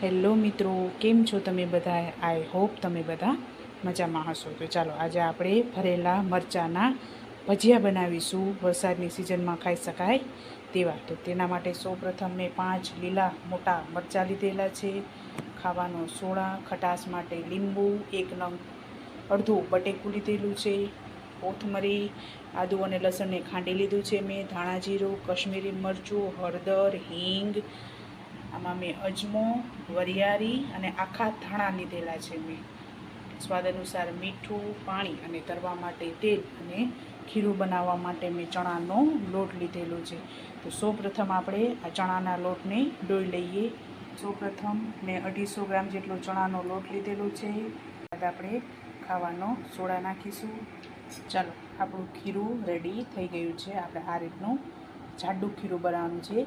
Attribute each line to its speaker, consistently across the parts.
Speaker 1: Hello મિત્રો, કેમ છો તમે બધા? આઈ હોપ તમે બધા મજામાં હશો. તો ચાલો આજે આપણે ભરેલા મરચાંના ભજીયા બનાવીશું, વરસાદની સિઝનમાં ખાઈ શકાય તેવા. તો તેના માટે સૌપ્રથમ મેં 5 લીલા મોટા મરચાં લીધેલા છે, ખાવાનો સોડા, ખટાશ માટે લીંબુ, 1 નંગ અડધું બટેકું લીધેલું છે, કોથમરી, આદુ અને લસણને ખાંડી લીધું છે મેં, ધાણા જીરું, કશ્મીરી મરચું, હળદર, હિંગ, આમાં મેં અજમો, વરિયાળી અને આખા ધાણા લીધેલા છે મેં, સ્વાદ અનુસાર મીઠું, પાણી અને તરવા માટે તેલ, અને ખીરું બનાવવા માટે મેં ચણાનો લોટ લીધેલો છે. તો સૌપ્રથમ આપણે આ ચણાના લોટને ડોઈ લઈએ. સૌપ્રથમ મેં 250 ગ્રામ જેટલો ચણાનો લોટ લીધેલો છે. બાદ આપણે ખાવાનો સોડા નાખીશું. ચાલો, આપણું ખીરું રેડી થઈ ગયું છે. આપણે આ રીતનું જાડું ખીરું બનાવવાનું છે,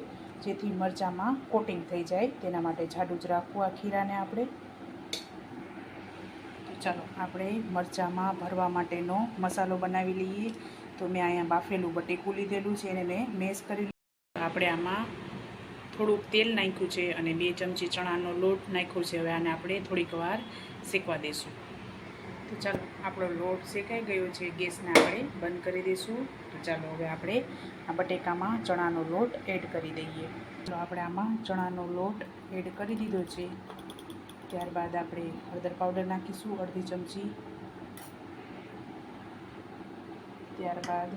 Speaker 1: જેથી મરચાંમાં કોટિંગ થઈ જાય, તેના માટે જાડું જ રાખવું આ ખીરાને આપણે. તો ચાલો આપણે મરચાંમાં ભરવા માટેનો મસાલો બનાવી લઈએ. તો મેં અહીંયા બાફેલું બટેકું લીધેલું છે, એને મેં મેશ કરી લીધું. આપણે આમાં થોડુંક તેલ નાખ્યું છે અને 2 ચમચી ચણાનો લોટ નાખ્યો છે. હવે આને આપણે થોડીક વાર શેકવા દઈશું. તો ચાલો, આપણો લોટ શેકાઈ ગયો છે, ગેસને આપણે બંધ કરી દઈશું. તો ચાલો હવે આપણે આ બટેકામાં ચણાનો લોટ એડ કરી દઈએ. તો આપણે આમાં ચણાનો લોટ એડ કરી દીધો છે. ત્યારબાદ આપણે હળદર પાવડર નાખીશું 1/2 ચમચી. ત્યારબાદ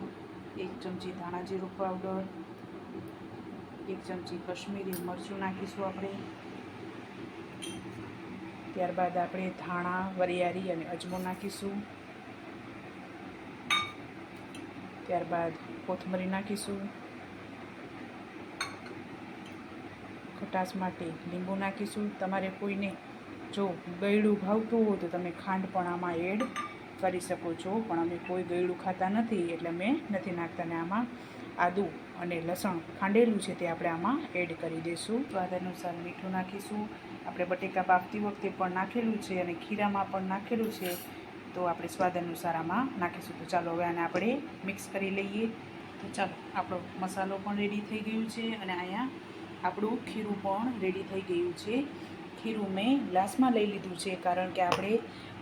Speaker 1: 1 ચમચી ધાણા જીરું પાવડર, 1 ચમચી કશ્મીરી મરચું નાખીશું આપણે. ત્યારબાદ આપણે ધાણા, વરિયાળી અને અજમો નાખીશું. ત્યારબાદ કોથમરી નાખીશું. ખટાશ માટે લીંબુ નાખીશું. તમારે કોઈને જો ગળ્યું ભાવતું હોય તો તમે ખાંડ પણ આમાં એડ કરી શકો છો, પણ અમે કોઈ ગળ્યું ખાતા નથી એટલે અમે નથી નાખતા. ને આમાં આદુ અને લસણ ખાંડેલું છે તે આપણે આમાં એડ કરી દઈશું. સ્વાદ અનુસાર મીઠું નાખીશું. આપણે બટેકા બાફતી વખતે પણ નાખેલું છે અને ખીરામાં પણ નાખેલું છે, તો આપણે સ્વાદ અનુસાર આમાં નાખીશું. તો ચાલો હવે આને આપણે મિક્સ કરી લઈએ. તો ચાલો, આપણો મસાલો પણ રેડી થઈ ગયું છે અને અહીંયા આપણું ખીરું પણ રેડી થઈ ગયું છે. ખીરું મેં ગ્લાસમાં લઈ લીધું છે, કારણ કે આપણે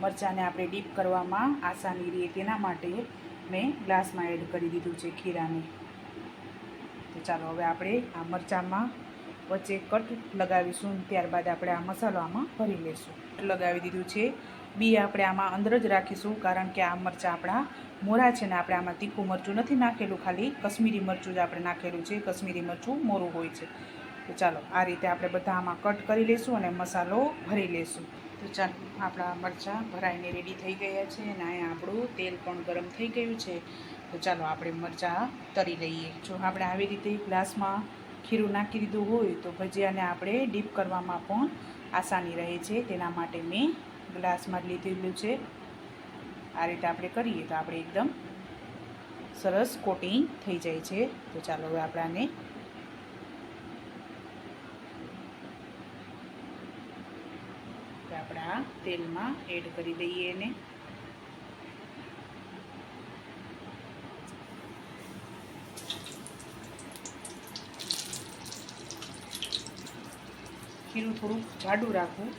Speaker 1: મરચાંને આપણે ડીપ કરવામાં આસાની રહે તેના માટે મેં ગ્લાસમાં એડ કરી દીધું છે ખીરાને. તો ચાલો હવે આપણે આ મરચાંમાં વચ્ચે કટ લગાવીશું. ત્યારબાદ આપણે આ મસાલો આમાં ભરી લઈશું. લગાવી દીધું છે. બી આપણે આમાં અંદર જ રાખીશું, કારણ કે આ મરચાં આપણા મોરા છે ને આપણે આમાં તીખું મરચું નથી નાખેલું, ખાલી કશ્મીરી મરચું જ આપણે નાખેલું છે. કશ્મીરી મરચું મોરું હોય છે. તો ચાલો આ રીતે આપણે બધા આમાં કટ કરી લઈશું અને મસાલો ભરી લઈશું. તો ચાલો, આપણા મરચાં ભરાઈને રેડી થઈ ગયા છે અને અહીંયા આપણું તેલ પણ ગરમ થઈ ગયું છે. તો ચાલો આપણે મરચાં તળી લઈએ. જો આપણે આવી રીતે ગ્લાસમાં ખીરું નાખી દીધું હોય તો ભજીયાને આપણે ડીપ કરવામાં પણ આસાની રહે છે, તેના માટે મેં ગ્લાસમાં જ લીધેલું છે. આ રીતે આપણે કરીએ તો આપણે એકદમ સરસ કોટિંગ થઈ જાય છે. તો ચાલો હવે આપણે આને આપણા તેલમાં એડ કરી દઈએ. એને ખીરું થોડુંક જાડું રાખવું,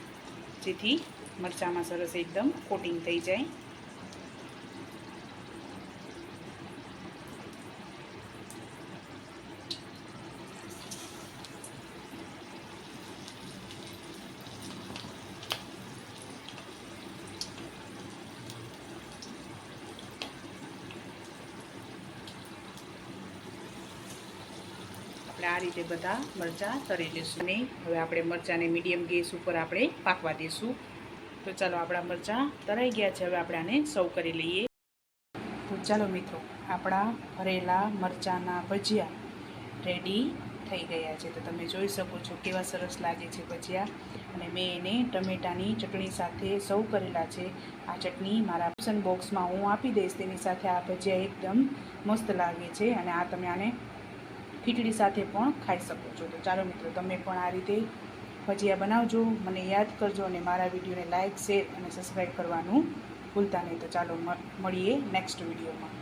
Speaker 1: જેથી મરચાંમાં સરસ એકદમ કોટિંગ થઈ જાય. આપણે આ રીતે બધા મરચાં તળી લઈશું. ને હવે આપણે મરચાંને મીડિયમ ગેસ ઉપર આપણે પાકવા દઈશું. તો ચાલો, આપણા મરચાં તળાઈ ગયા છે. હવે આપણે આને સર્વ કરી લઈએ. તો ચાલો મિત્રો, આપણા ભરેલા મરચાંના ભજીયા રેડી થઈ ગયા છે. તો તમે જોઈ શકો છો કેવા સરસ લાગે છે ભજીયા. અને મેં એને ટમેટાની ચટણી સાથે સર્વ કરેલા છે. આ ચટણી મારા ઓપ્શન બોક્સમાં હું આપી દઈશ. તેની સાથે આ ભજીયા એકદમ મસ્ત લાગે છે અને આ તમે આને ખીચડી સાથે પણ ખાઈ શકો છો. તો ચાલો મિત્રો, તમે પણ આ રીતે ભજીયા બનાવજો, મને યાદ કરજો અને મારા વિડીયોને લાઇક, શેર અને સબસ્ક્રાઈબ કરવાનું ભૂલતા નહીં. તો ચાલો મળીએ નેક્સ્ટ વિડીયોમાં.